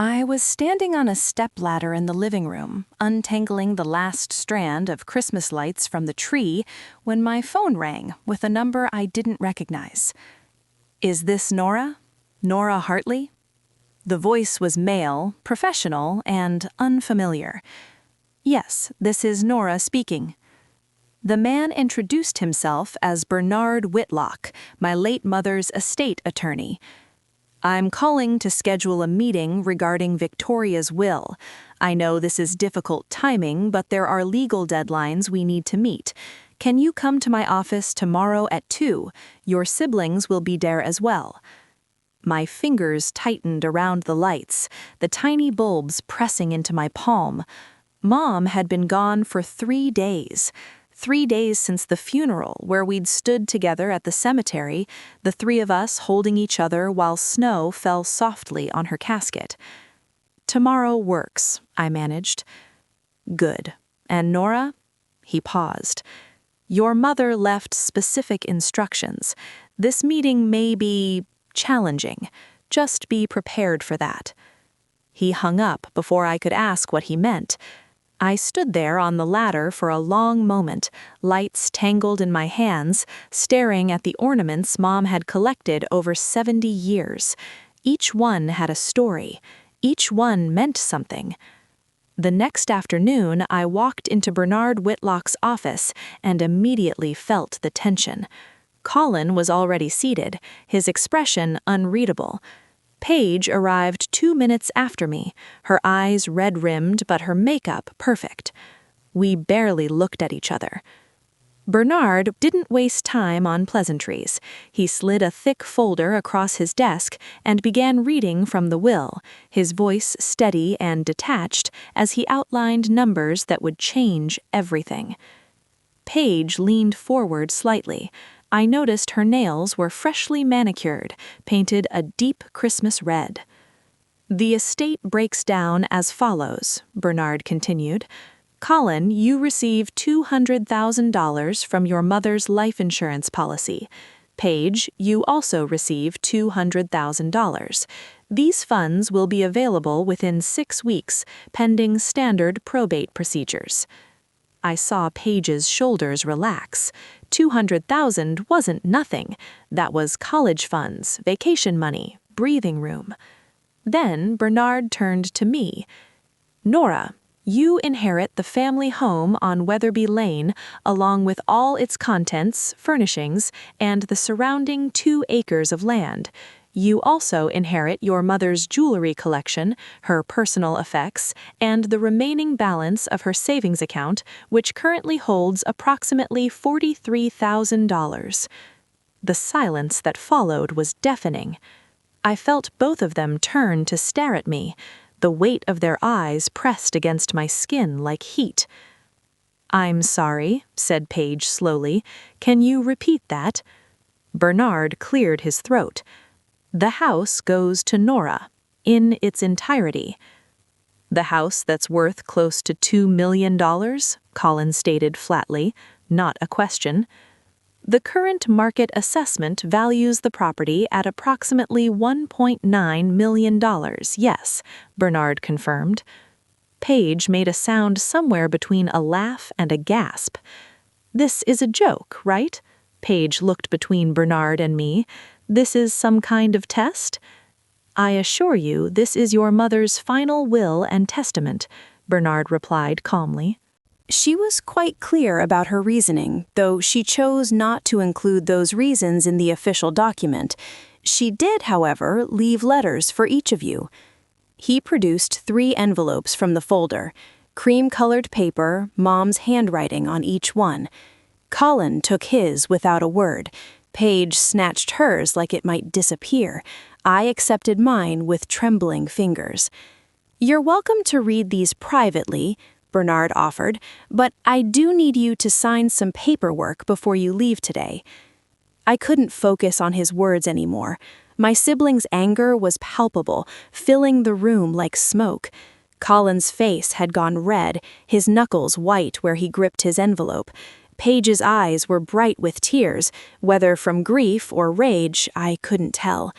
I was standing on a stepladder in the living room, untangling the last strand of Christmas lights from the tree, when my phone rang with a number I didn't recognize. "Is this Nora? Nora Hartley?" The voice was male, professional, and unfamiliar. "Yes, this is Nora speaking." The man introduced himself as Bernard Whitlock, my late mother's estate attorney. "I'm calling to schedule a meeting regarding Victoria's will. I know this is difficult timing, but there are legal deadlines we need to meet. Can you come to my office tomorrow at 2? Your siblings will be there as well." My fingers tightened around the lights, the tiny bulbs pressing into my palm. Mom had been gone for 3 days. 3 days since the funeral, where we'd stood together at the cemetery, the three of us holding each other while snow fell softly on her casket. "Tomorrow works," I managed. "Good. And Nora?" He paused. "Your mother left specific instructions. This meeting may be challenging. Just be prepared for that." He hung up before I could ask what he meant. I stood there on the ladder for a long moment, lights tangled in my hands, staring at the ornaments Mom had collected over 70 years. Each one had a story. Each one meant something. The next afternoon, I walked into Bernard Whitlock's office and immediately felt the tension. Colin was already seated, his expression unreadable. Paige arrived 2 minutes after me, her eyes red-rimmed but her makeup perfect. We barely looked at each other. Bernard didn't waste time on pleasantries. He slid a thick folder across his desk and began reading from the will, his voice steady and detached as he outlined numbers that would change everything. Paige leaned forward slightly. I noticed her nails were freshly manicured, painted a deep Christmas red. "The estate breaks down as follows," Bernard continued. "Colin, you receive $200,000 from your mother's life insurance policy. Paige, you also receive $200,000. These funds will be available within 6 weeks, pending standard probate procedures." I saw Paige's shoulders relax. 200,000 wasn't nothing. That was college funds, vacation money, breathing room. Then Bernard turned to me. "Nora, you inherit the family home on Weatherby Lane, along with all its contents, furnishings, and the surrounding 2 acres of land. You also inherit your mother's jewelry collection, her personal effects, and the remaining balance of her savings account, which currently holds approximately $43,000. The silence that followed was deafening. I felt both of them turn to stare at me, the weight of their eyes pressed against my skin like heat. "I'm sorry," said Paige slowly. "Can you repeat that?" Bernard cleared his throat. "The house goes to Nora, in its entirety." "The house that's worth close to $2 million, Colin stated flatly, not a question. "The current market assessment values the property at approximately $1.9 million, yes," Bernard confirmed. Paige made a sound somewhere between a laugh and a gasp. "This is a joke, right?" Paige looked between Bernard and me. "This is some kind of test?" "I assure you this is your mother's final will and testament," Bernard replied calmly. She was quite clear about her reasoning, though she chose not to include those reasons in the official document. She did, however, leave letters for each of you. He produced 3 envelopes from the folder, cream-colored paper, Mom's handwriting on each one. Colin took his without a word. Paige snatched hers like it might disappear. I accepted mine with trembling fingers. "You're welcome to read these privately," Bernard offered, "but I do need you to sign some paperwork before you leave today." I couldn't focus on his words anymore. My siblings' anger was palpable, filling the room like smoke. Colin's face had gone red, his knuckles white where he gripped his envelope. Paige's eyes were bright with tears, whether from grief or rage, I couldn't tell.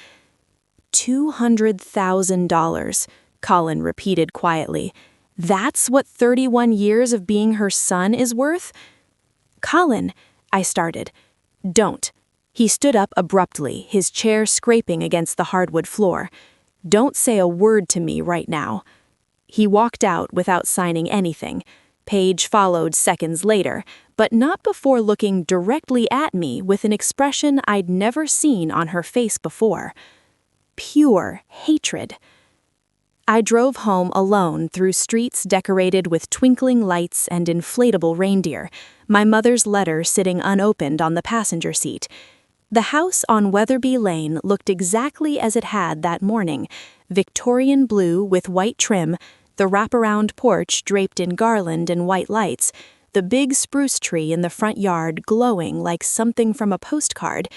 $200,000. Colin repeated quietly. That's what 31 years of being her son is worth? Colin, I started. Don't. He stood up abruptly, his chair scraping against the hardwood floor. Don't say a word to me right now. He walked out without signing anything. Paige followed seconds later, but not before looking directly at me with an expression I'd never seen on her face before. Pure hatred. I drove home alone through streets decorated with twinkling lights and inflatable reindeer, my mother's letter sitting unopened on the passenger seat. The house on Weatherby Lane looked exactly as it had that morning, Victorian blue with white trim, the wraparound porch draped in garland and white lights, the big spruce tree in the front yard glowing like something from a postcard.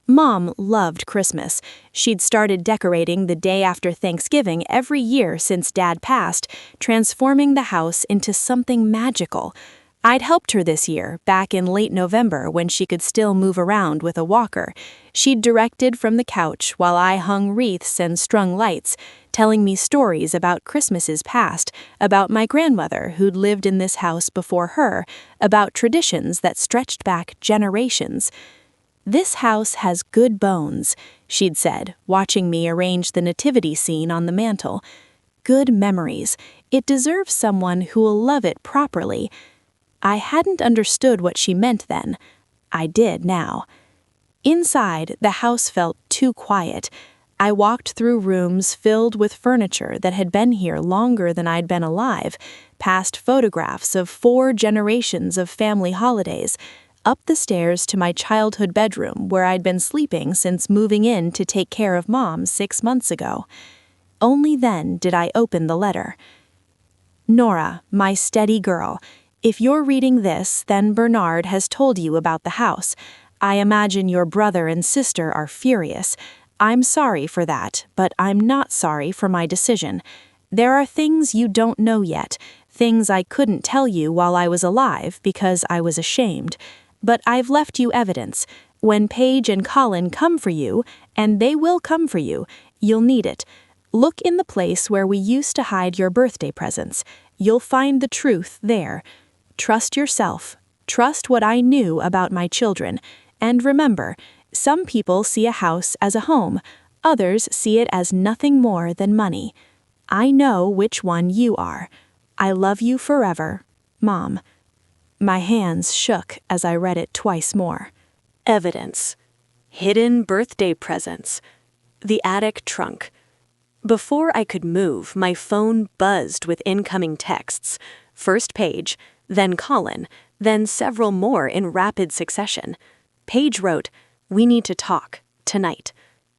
Mom loved Christmas. She'd started decorating the day after Thanksgiving every year since Dad passed, transforming the house into something magical. I'd helped her this year, back in late November when she could still move around with a walker. She'd directed from the couch while I hung wreaths and strung lights, telling me stories about Christmases past, about my grandmother who'd lived in this house before her, about traditions that stretched back generations. This house has good bones, she'd said, watching me arrange the nativity scene on the mantel. Good memories. It deserves someone who'll love it properly. I hadn't understood what she meant then. I did now. Inside, the house felt too quiet. I walked through rooms filled with furniture that had been here longer than I'd been alive, past photographs of 4 generations of family holidays, up the stairs to my childhood bedroom where I'd been sleeping since moving in to take care of Mom 6 months ago. Only then did I open the letter. Nora, my steady girl, if you're reading this, then Bernard has told you about the house. I imagine your brother and sister are furious. I'm sorry for that, but I'm not sorry for my decision. There are things you don't know yet, things I couldn't tell you while I was alive because I was ashamed. But I've left you evidence. When Paige and Colin come for you, and they will come for you, you'll need it. Look in the place where we used to hide your birthday presents. You'll find the truth there. Trust yourself. Trust what I knew about my children. And remember, some people see a house as a home. Others see it as nothing more than money. I know which one you are. I love you forever, Mom. My hands shook as I read it twice more. Evidence. Hidden birthday presents. The attic trunk. Before I could move, my phone buzzed with incoming texts. First Paige, then Colin, then several more in rapid succession. Paige wrote, "We need to talk, tonight."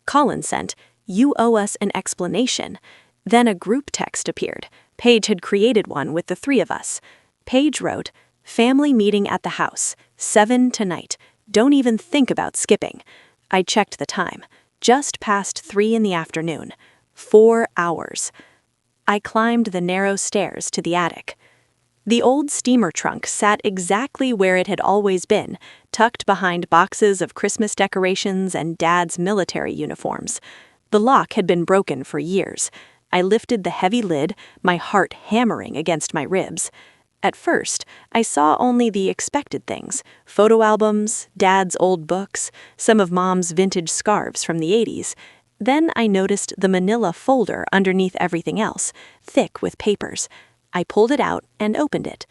Colin sent, "You owe us an explanation." Then a group text appeared. Paige had created one with the 3 of us. Paige wrote, "Family meeting at the house, 7 tonight. Don't even think about skipping." I checked the time. Just past 3 in the afternoon. 4 hours. I climbed the narrow stairs to the attic. The old steamer trunk sat exactly where it had always been, tucked behind boxes of Christmas decorations and Dad's military uniforms. The lock had been broken for years. I lifted the heavy lid, my heart hammering against my ribs. At first, I saw only the expected things: photo albums, Dad's old books, some of Mom's vintage scarves from the 80s. Then I noticed the manila folder underneath everything else, thick with papers. I pulled it out and opened it.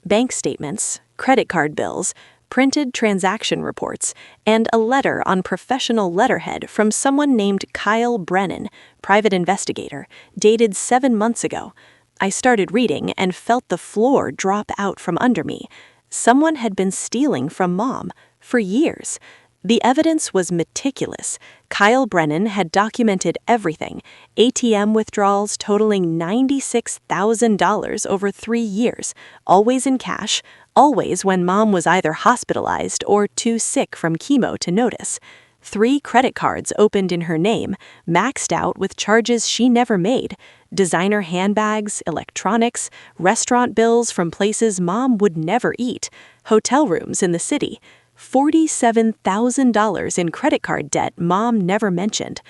Bank statements, credit card bills, printed transaction reports, and a letter on professional letterhead from someone named Kyle Brennan, private investigator, dated 7 months ago. I started reading and felt the floor drop out from under me. Someone had been stealing from Mom for years. The evidence was meticulous. Kyle Brennan had documented everything: ATM withdrawals totaling $96,000 over 3 years, always in cash, always when Mom was either hospitalized or too sick from chemo to notice. 3 credit cards opened in her name, maxed out with charges she never made. Designer handbags, electronics, restaurant bills from places Mom would never eat, hotel rooms in the city. $47,000 in credit card debt Mom never mentioned.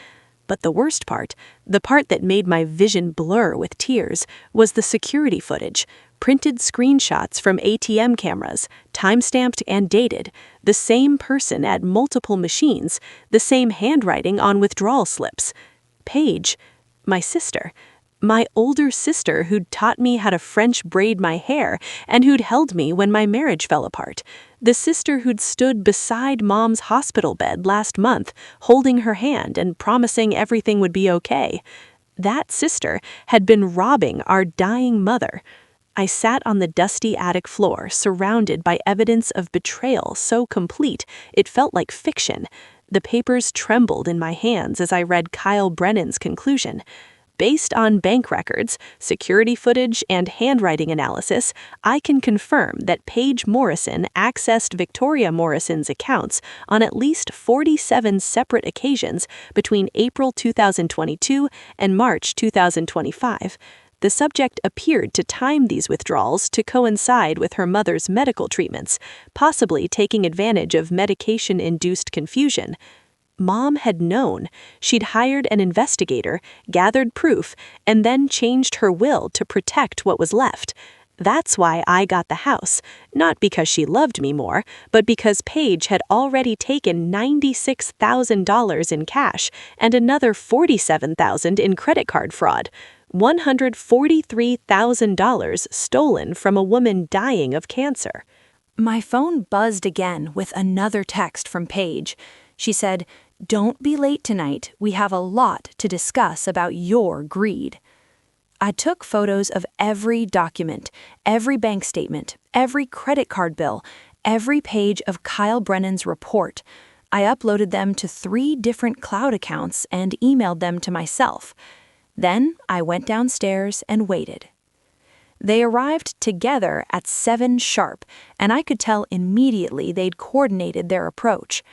But the worst part, the part that made my vision blur with tears, was the security footage. Printed screenshots from ATM cameras, time-stamped and dated, the same person at multiple machines, the same handwriting on withdrawal slips. Paige, my sister, my older sister who'd taught me how to French braid my hair and who'd held me when my marriage fell apart. The sister who'd stood beside Mom's hospital bed last month, holding her hand and promising everything would be okay. That sister had been robbing our dying mother. I sat on the dusty attic floor, surrounded by evidence of betrayal so complete it felt like fiction. The papers trembled in my hands as I read Kyle Brennan's conclusion. Based on bank records, security footage, and handwriting analysis, I can confirm that Paige Morrison accessed Victoria Morrison's accounts on at least 47 separate occasions between April 2022 and March 2025. The subject appeared to time these withdrawals to coincide with her mother's medical treatments, possibly taking advantage of medication-induced confusion. Mom had known. She'd hired an investigator, gathered proof, and then changed her will to protect what was left. That's why I got the house, not because she loved me more, but because Paige had already taken $96,000 in cash and another $47,000 in credit card fraud. $143,000 stolen from a woman dying of cancer. My phone buzzed again with another text from Paige. She said, "Don't be late tonight. We have a lot to discuss about your greed." I took photos of every document, every bank statement, every credit card bill, every page of Kyle Brennan's report. I uploaded them to 3 different cloud accounts and emailed them to myself. Then I went downstairs and waited. They arrived together at 7 sharp, and I could tell immediately they'd coordinated their approach.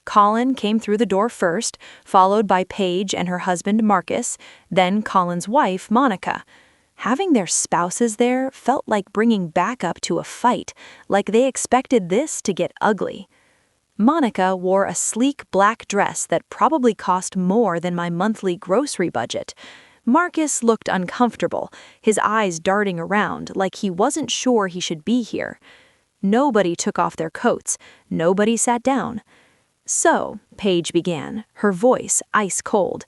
Colin came through the door first, followed by Paige and her husband Marcus, then Colin's wife Monica. Having their spouses there felt like bringing backup to a fight, like they expected this to get ugly. Monica wore a sleek black dress that probably cost more than my monthly grocery budget. Marcus looked uncomfortable, his eyes darting around like he wasn't sure he should be here. Nobody took off their coats, nobody sat down. "So," Paige began, her voice ice cold,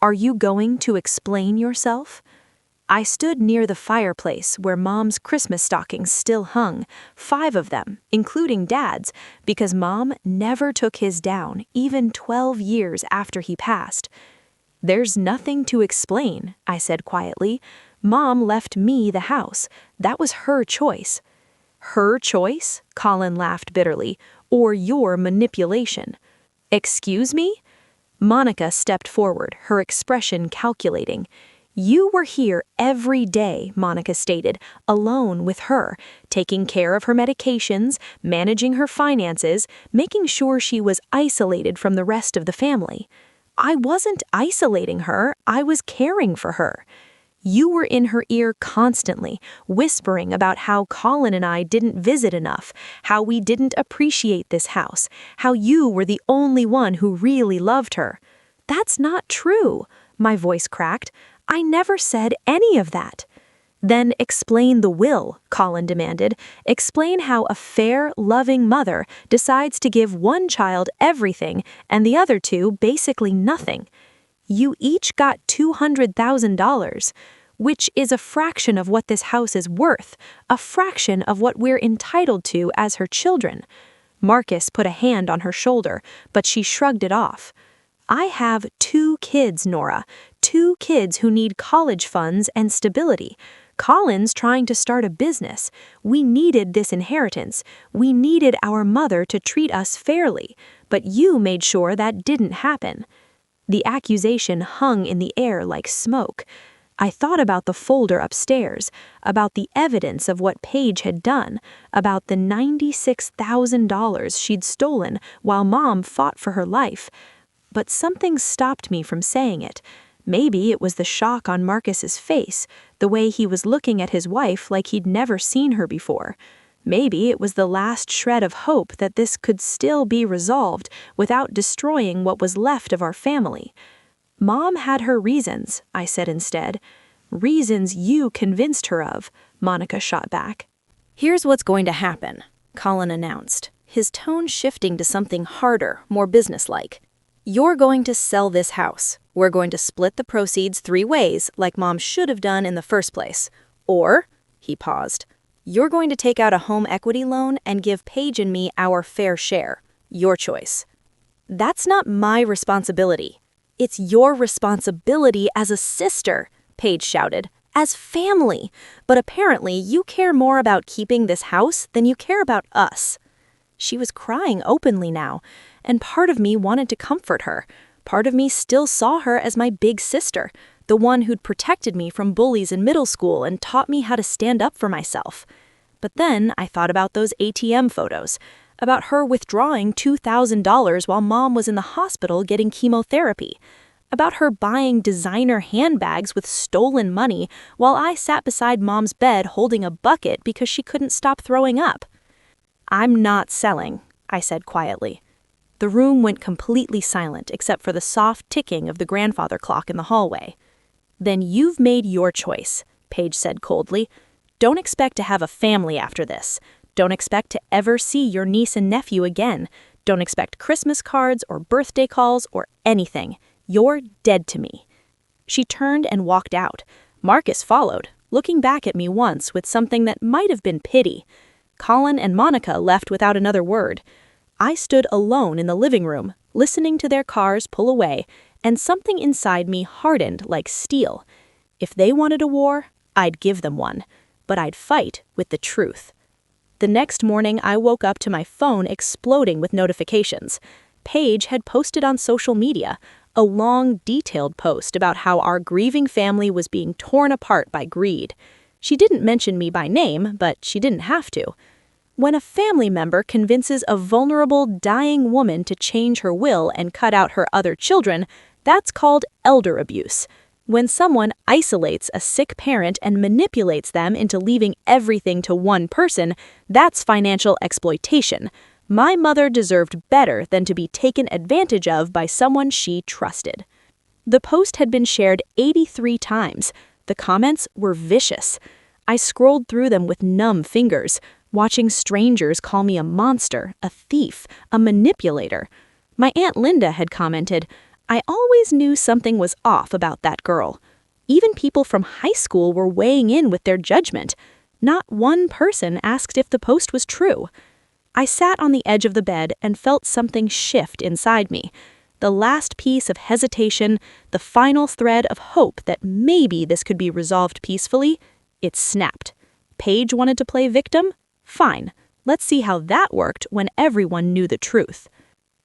"are you going to explain yourself?" I stood near the fireplace where Mom's Christmas stockings still hung, 5 of them, including Dad's, because Mom never took his down, even 12 years after he passed. "There's nothing to explain," I said quietly. "Mom left me the house. That was her choice." "Her choice?" Colin laughed bitterly. "Or your manipulation." "Excuse me?" Monica stepped forward, her expression calculating. "You were here every day," Monica stated, "alone with her, taking care of her medications, managing her finances, making sure she was isolated from the rest of the family." "I wasn't isolating her, I was caring for her." "You were in her ear constantly, whispering about how Colin and I didn't visit enough, how we didn't appreciate this house, how you were the only one who really loved her." "That's not true," my voice cracked. "I never said any of that." "Then explain the will," Colin demanded. "Explain how a fair, loving mother decides to give one child everything and the other 2 basically nothing. You each got $200,000, which is a fraction of what this house is worth, a fraction of what we're entitled to as her children." Marcus put a hand on her shoulder, but she shrugged it off. "I have 2 kids, Nora, 2 kids who need college funds and stability. Colin's trying to start a business. We needed this inheritance. We needed our mother to treat us fairly, but you made sure that didn't happen." The accusation hung in the air like smoke. I thought about the folder upstairs, about the evidence of what Paige had done, about the $96,000 she'd stolen while Mom fought for her life. But something stopped me from saying it. Maybe it was the shock on Marcus's face, the way he was looking at his wife like he'd never seen her before. Maybe it was the last shred of hope that this could still be resolved without destroying what was left of our family. Mom had her reasons, I said instead. Reasons you convinced her of, Monica shot back. Here's what's going to happen, Colin announced, his tone shifting to something harder, more businesslike. You're going to sell this house. We're going to split the proceeds 3 ways, like Mom should have done in the first place. Or, he paused, you're going to take out a home equity loan and give Paige and me our fair share. Your choice. That's not my responsibility. It's your responsibility as a sister, Paige shouted, as family. But apparently you care more about keeping this house than you care about us. She was crying openly now, and part of me wanted to comfort her. Part of me still saw her as my big sister, the one who'd protected me from bullies in middle school and taught me how to stand up for myself. But then I thought about those ATM photos, about her withdrawing $2,000 while Mom was in the hospital getting chemotherapy, about her buying designer handbags with stolen money while I sat beside Mom's bed holding a bucket because she couldn't stop throwing up. I'm not selling, I said quietly. The room went completely silent except for the soft ticking of the grandfather clock in the hallway. Then you've made your choice, Paige said coldly. Don't expect to have a family after this. Don't expect to ever see your niece and nephew again. Don't expect Christmas cards or birthday calls or anything. You're dead to me. She turned and walked out. Marcus followed, looking back at me once with something that might have been pity. Colin and Monica left without another word. I stood alone in the living room, listening to their cars pull away, and something inside me hardened like steel. If they wanted a war, I'd give them one, but I'd fight with the truth. The next morning, I woke up to my phone exploding with notifications. Paige had posted on social media a long, detailed post about how our grieving family was being torn apart by greed. She didn't mention me by name, but she didn't have to. When a family member convinces a vulnerable, dying woman to change her will and cut out her other children, that's called elder abuse. When someone isolates a sick parent and manipulates them into leaving everything to one person, that's financial exploitation. My mother deserved better than to be taken advantage of by someone she trusted. The post had been shared 83 times. The comments were vicious. I scrolled through them with numb fingers, watching strangers call me a monster, a thief, a manipulator. My Aunt Linda had commented, I always knew something was off about that girl. Even people from high school were weighing in with their judgment. Not one person asked if the post was true. I sat on the edge of the bed and felt something shift inside me. The last piece of hesitation, the final thread of hope that maybe this could be resolved peacefully, it snapped. Paige wanted to play victim? Fine. Let's see how that worked when everyone knew the truth.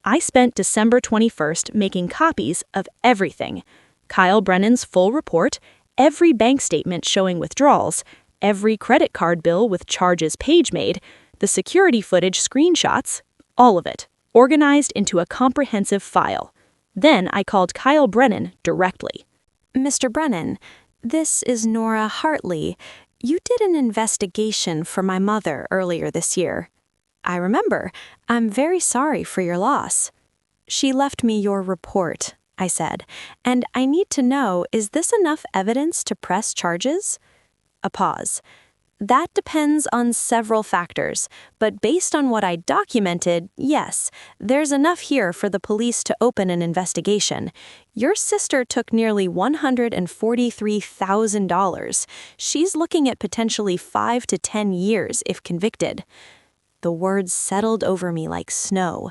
I spent December 21st making copies of everything. Kyle Brennan's full report, every bank statement showing withdrawals, every credit card bill with charges Paige made, the security footage screenshots, all of it, organized into a comprehensive file. Then I called Kyle Brennan directly. Mr. Brennan, this is Nora Hartley. You did an investigation for my mother earlier this year. I remember. I'm very sorry for your loss. She left me your report, I said, and I need to know, is this enough evidence to press charges? A pause. That depends on several factors, but based on what I documented, yes, there's enough here for the police to open an investigation. Your sister took nearly $143,000. She's looking at potentially 5 to 10 years if convicted. The words settled over me like snow.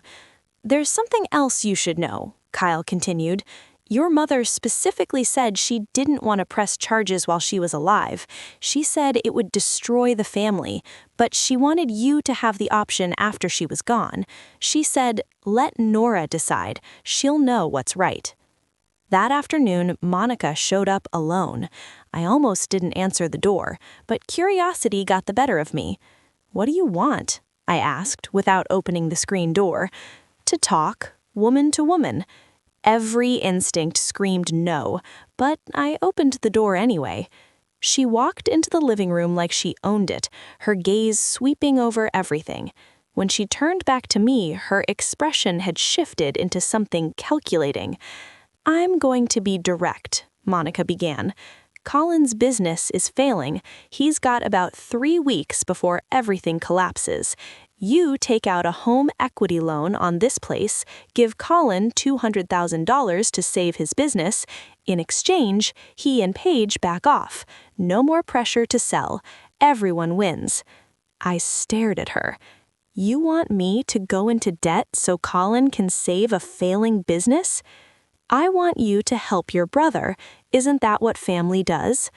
There's something else you should know, Kyle continued. Your mother specifically said she didn't want to press charges while she was alive. She said it would destroy the family, but she wanted you to have the option after she was gone. She said, let Nora decide. She'll know what's right. That afternoon, Monica showed up alone. I almost didn't answer the door, but curiosity got the better of me. What do you want? I asked without opening the screen door. To talk, woman to woman. Every instinct screamed no, but I opened the door anyway. She walked into the living room like she owned it, her gaze sweeping over everything. When she turned back to me, her expression had shifted into something calculating. I'm going to be direct, Monica began. Colin's business is failing. He's got about 3 weeks before everything collapses. You take out a home equity loan on this place, give Colin $200,000 to save his business. In exchange, he and Paige back off. No more pressure to sell. Everyone wins. I stared at her. You want me to go into debt so Colin can save a failing business? I want you to help your brother. Isn't that what family does?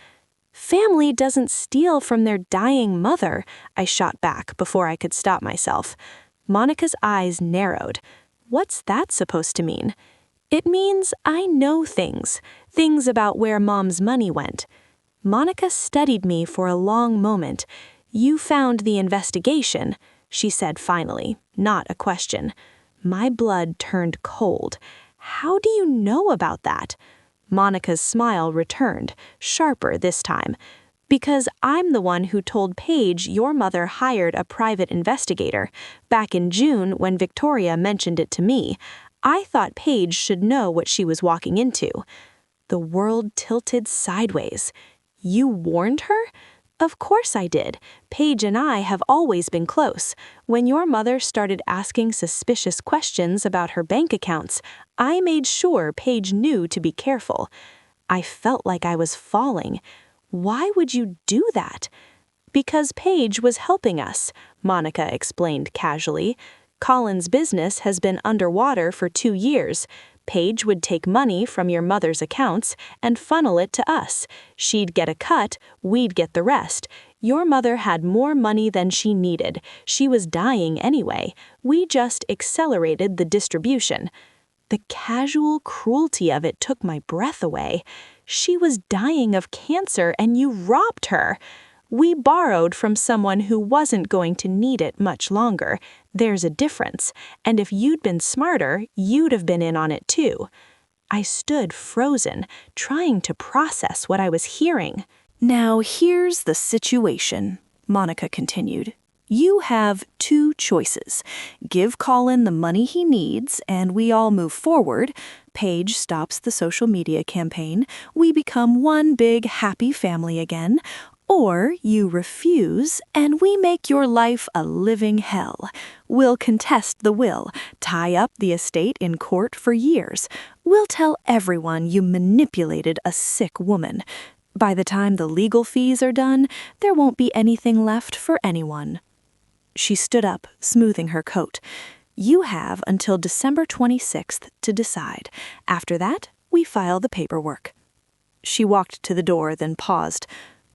Family doesn't steal from their dying mother, I shot back before I could stop myself. Monica's eyes narrowed. What's that supposed to mean? It means I know things about where Mom's money went. Monica studied me for a long moment. You found the investigation, she said finally, not a question. My blood turned cold. How do you know about that? Monica's smile returned, sharper this time. Because I'm the one who told Paige your mother hired a private investigator. Back in June, when Victoria mentioned it to me, I thought Paige should know what she was walking into. The world tilted sideways. You warned her? Of course I did. Paige and I have always been close. When your mother started asking suspicious questions about her bank accounts, I made sure Paige knew to be careful. I felt like I was falling. Why would you do that? Because Paige was helping us, Monica explained casually. Colin's business has been underwater for 2 years. Paige would take money from your mother's accounts and funnel it to us. She'd get a cut, we'd get the rest. Your mother had more money than she needed. She was dying anyway. We just accelerated the distribution. The casual cruelty of it took my breath away. She was dying of cancer and you robbed her. We borrowed from someone who wasn't going to need it much longer. There's a difference. And if you'd been smarter, you'd have been in on it too. I stood frozen, trying to process what I was hearing. Now here's the situation, Monica continued. You have 2 choices. Give Colin the money he needs, and we all move forward. Paige stops the social media campaign. We become one big happy family again. Or you refuse, and we make your life a living hell. We'll contest the will, tie up the estate in court for years. We'll tell everyone you manipulated a sick woman. By the time the legal fees are done, there won't be anything left for anyone. She stood up, smoothing her coat. You have until December 26th to decide. After that, we file the paperwork. She walked to the door, then paused.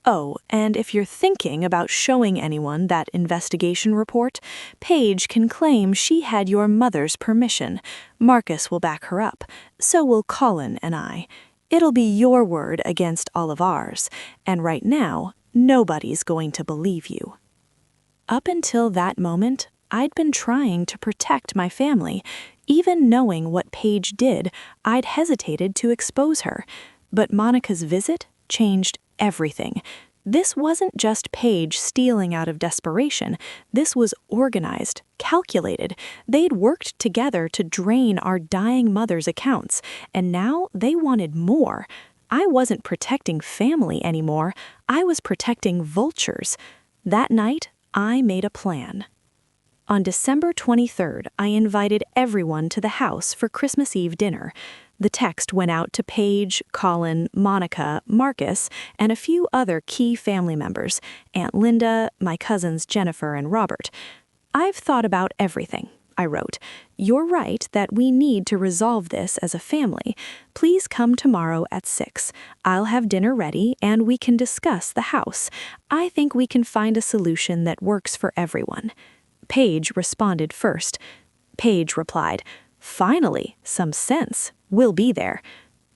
Oh, and if you're thinking about showing anyone that investigation report, Paige can claim she had your mother's permission. Marcus will back her up. So will Colin and I. It'll be your word against all of ours. And right now, nobody's going to believe you. Up until that moment, I'd been trying to protect my family. Even knowing what Paige did, I'd hesitated to expose her. But Monica's visit changed everything. This wasn't just Paige stealing out of desperation. This was organized, calculated. They'd worked together to drain our dying mother's accounts, and now they wanted more. I wasn't protecting family anymore. I was protecting vultures. That night, I made a plan. On December 23rd, I invited everyone to the house for Christmas Eve dinner. The text went out to Paige, Colin, Monica, Marcus, and a few other key family members, Aunt Linda, my cousins Jennifer and Robert. I've thought about everything, I wrote. You're right that we need to resolve this as a family. Please come tomorrow at 6. I'll have dinner ready and we can discuss the house. I think we can find a solution that works for everyone. Paige responded first. Paige replied, Finally, some sense. We'll be there.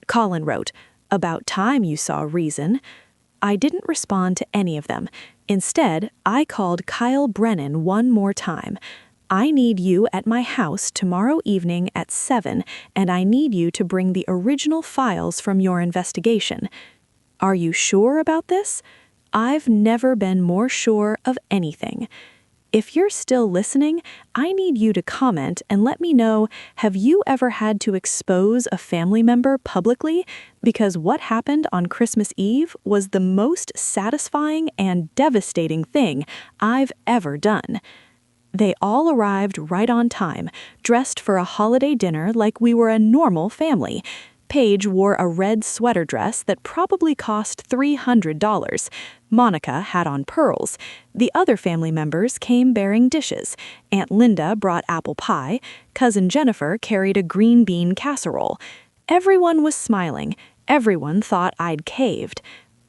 Colin wrote, About time you saw reason. I didn't respond to any of them. Instead, I called Kyle Brennan one more time. I need you at my house tomorrow evening at 7, and I need you to bring the original files from your investigation. Are you sure about this? I've never been more sure of anything. If you're still listening, I need you to comment and let me know, have you ever had to expose a family member publicly? Because what happened on Christmas Eve was the most satisfying and devastating thing I've ever done. They all arrived right on time, dressed for a holiday dinner like we were a normal family. Paige wore a red sweater dress that probably cost $300. Monica had on pearls. The other family members came bearing dishes. Aunt Linda brought apple pie. Cousin Jennifer carried a green bean casserole. Everyone was smiling. Everyone thought I'd caved.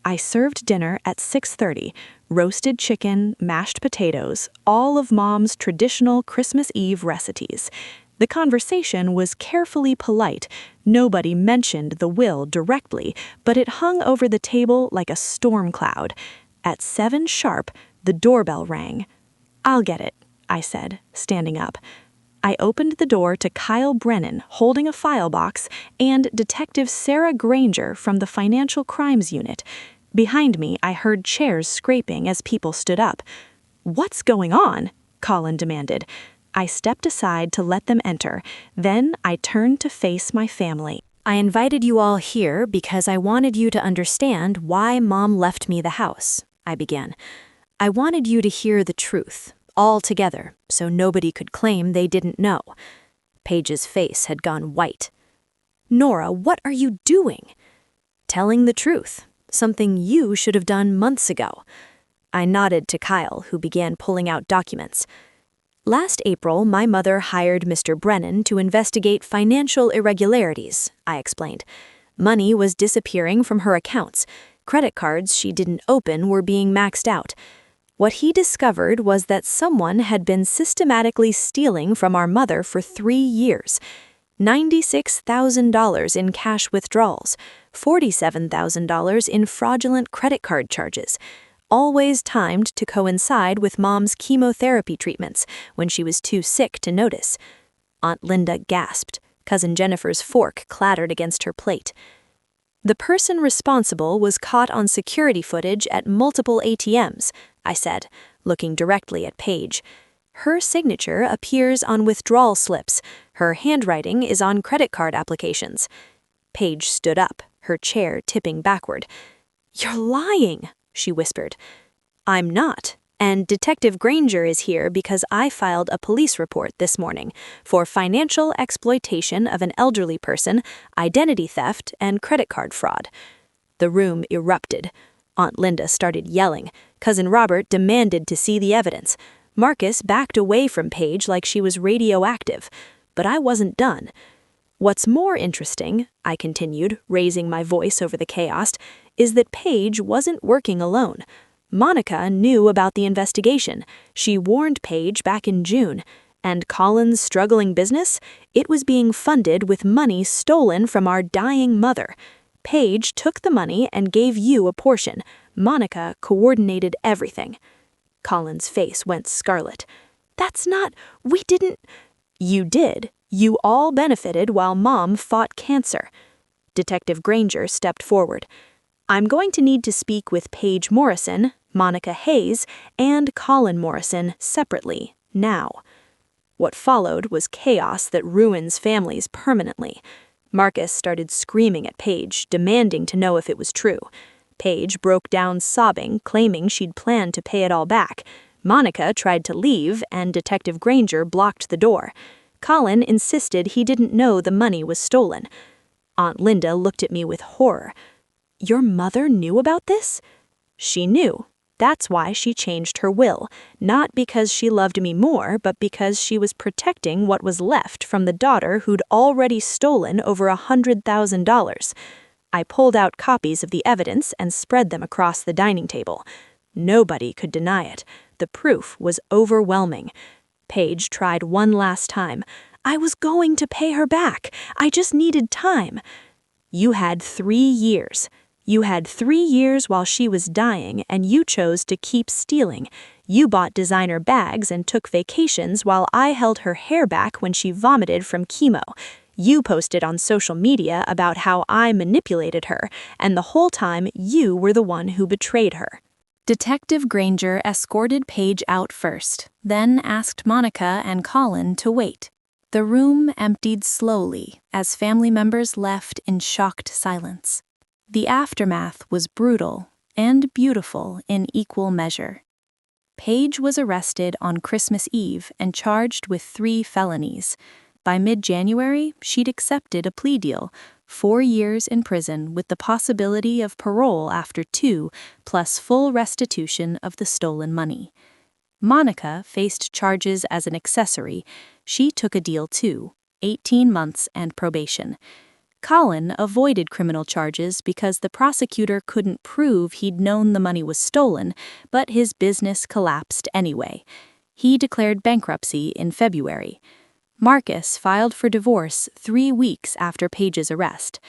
I served dinner at 6:30. Roasted chicken, mashed potatoes, all of Mom's traditional Christmas Eve recipes. The conversation was carefully polite. Nobody mentioned the will directly, but it hung over the table like a storm cloud. At 7 sharp, the doorbell rang. "I'll get it," I said, standing up. I opened the door to Kyle Brennan holding a file box and Detective Sarah Granger from the Financial Crimes Unit. Behind me, I heard chairs scraping as people stood up. "What's going on?" Colin demanded. I stepped aside to let them enter. Then I turned to face my family. I invited you all here because I wanted you to understand why Mom left me the house, I began. I wanted you to hear the truth, all together, so nobody could claim they didn't know. Paige's face had gone white. "Nora, what are you doing?" "Telling the truth, something you should have done months ago." I nodded to Kyle, who began pulling out documents. "Last April, my mother hired Mr. Brennan to investigate financial irregularities," I explained. "Money was disappearing from her accounts. Credit cards she didn't open were being maxed out. What he discovered was that someone had been systematically stealing from our mother for 3 years. $96,000 in cash withdrawals, $47,000 in fraudulent credit card charges, always timed to coincide with Mom's chemotherapy treatments when she was too sick to notice." Aunt Linda gasped. Cousin Jennifer's fork clattered against her plate. "The person responsible was caught on security footage at multiple ATMs," I said, looking directly at Paige. "Her signature appears on withdrawal slips. Her handwriting is on credit card applications." Paige stood up, her chair tipping backward. "You're lying," she whispered. "I'm not, and Detective Granger is here because I filed a police report this morning for financial exploitation of an elderly person, identity theft, and credit card fraud." The room erupted. Aunt Linda started yelling. Cousin Robert demanded to see the evidence. Marcus backed away from Paige like she was radioactive. But I wasn't done. "What's more interesting," I continued, raising my voice over the chaos, "is that Paige wasn't working alone. Monica knew about the investigation. She warned Paige back in June. And Colin's struggling business? It was being funded with money stolen from our dying mother. Paige took the money and gave you a portion. Monica coordinated everything." Colin's face went scarlet. "That's not... We didn't..." "You did. You all benefited while Mom fought cancer." Detective Granger stepped forward. "I'm going to need to speak with Paige Morrison, Monica Hayes, and Colin Morrison separately, now." What followed was chaos that ruins families permanently. Marcus started screaming at Paige, demanding to know if it was true. Paige broke down sobbing, claiming she'd planned to pay it all back. Monica tried to leave, and Detective Granger blocked the door. Colin insisted he didn't know the money was stolen. Aunt Linda looked at me with horror. "Your mother knew about this?" "She knew. That's why she changed her will, not because she loved me more, but because she was protecting what was left from the daughter who'd already stolen over $100,000. I pulled out copies of the evidence and spread them across the dining table. Nobody could deny it. The proof was overwhelming. Paige tried one last time. "I was going to pay her back. I just needed time." "You had 3 years. You had 3 years while she was dying, and you chose to keep stealing. You bought designer bags and took vacations while I held her hair back when she vomited from chemo. You posted on social media about how I manipulated her, and the whole time you were the one who betrayed her." Detective Granger escorted Paige out first, then asked Monica and Colin to wait. The room emptied slowly as family members left in shocked silence. The aftermath was brutal and beautiful in equal measure. Paige was arrested on Christmas Eve and charged with 3 felonies. By mid-January, she'd accepted a plea deal, 4 years in prison with the possibility of parole after 2, plus full restitution of the stolen money. Monica faced charges as an accessory. She took a deal too, 18 months and probation. Colin avoided criminal charges because the prosecutor couldn't prove he'd known the money was stolen, but his business collapsed anyway. He declared bankruptcy in February. Marcus filed for divorce 3 weeks after Paige's arrest.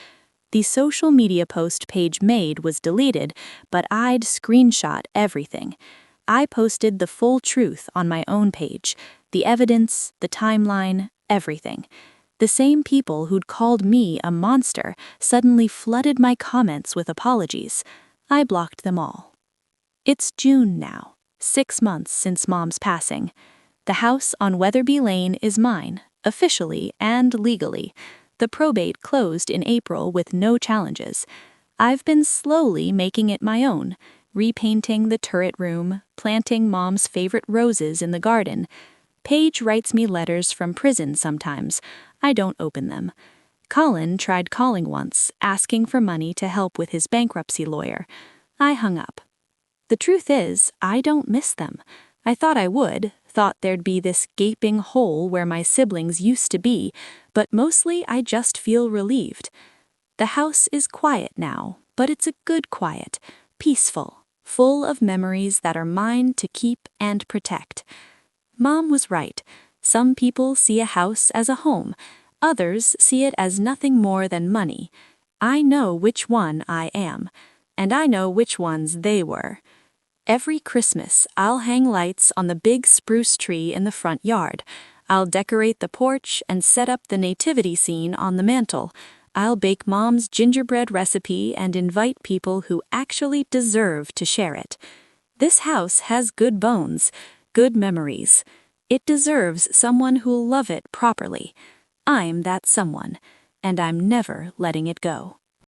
The social media post Paige made was deleted, but I'd screenshot everything. I posted the full truth on my own page, the evidence, the timeline, everything. The same people who'd called me a monster suddenly flooded my comments with apologies. I blocked them all. It's June now, 6 months since Mom's passing. The house on Weatherby Lane is mine, officially and legally. The probate closed in April with no challenges. I've been slowly making it my own, repainting the turret room, planting Mom's favorite roses in the garden. Paige writes me letters from prison sometimes. I don't open them. Colin tried calling once, asking for money to help with his bankruptcy lawyer. I hung up. The truth is, I don't miss them. I thought I would, thought there'd be this gaping hole where my siblings used to be, but mostly I just feel relieved. The house is quiet now, but it's a good quiet, peaceful, full of memories that are mine to keep and protect. Mom was right. Some people see a house as a home. Others see it as nothing more than money. I know which one I am, and I know which ones they were. Every Christmas, I'll hang lights on the big spruce tree in the front yard. I'll decorate the porch and set up the nativity scene on the mantle. I'll bake Mom's gingerbread recipe and invite people who actually deserve to share it. This house has good bones, good memories. It deserves someone who'll love it properly. I'm that someone, and I'm never letting it go.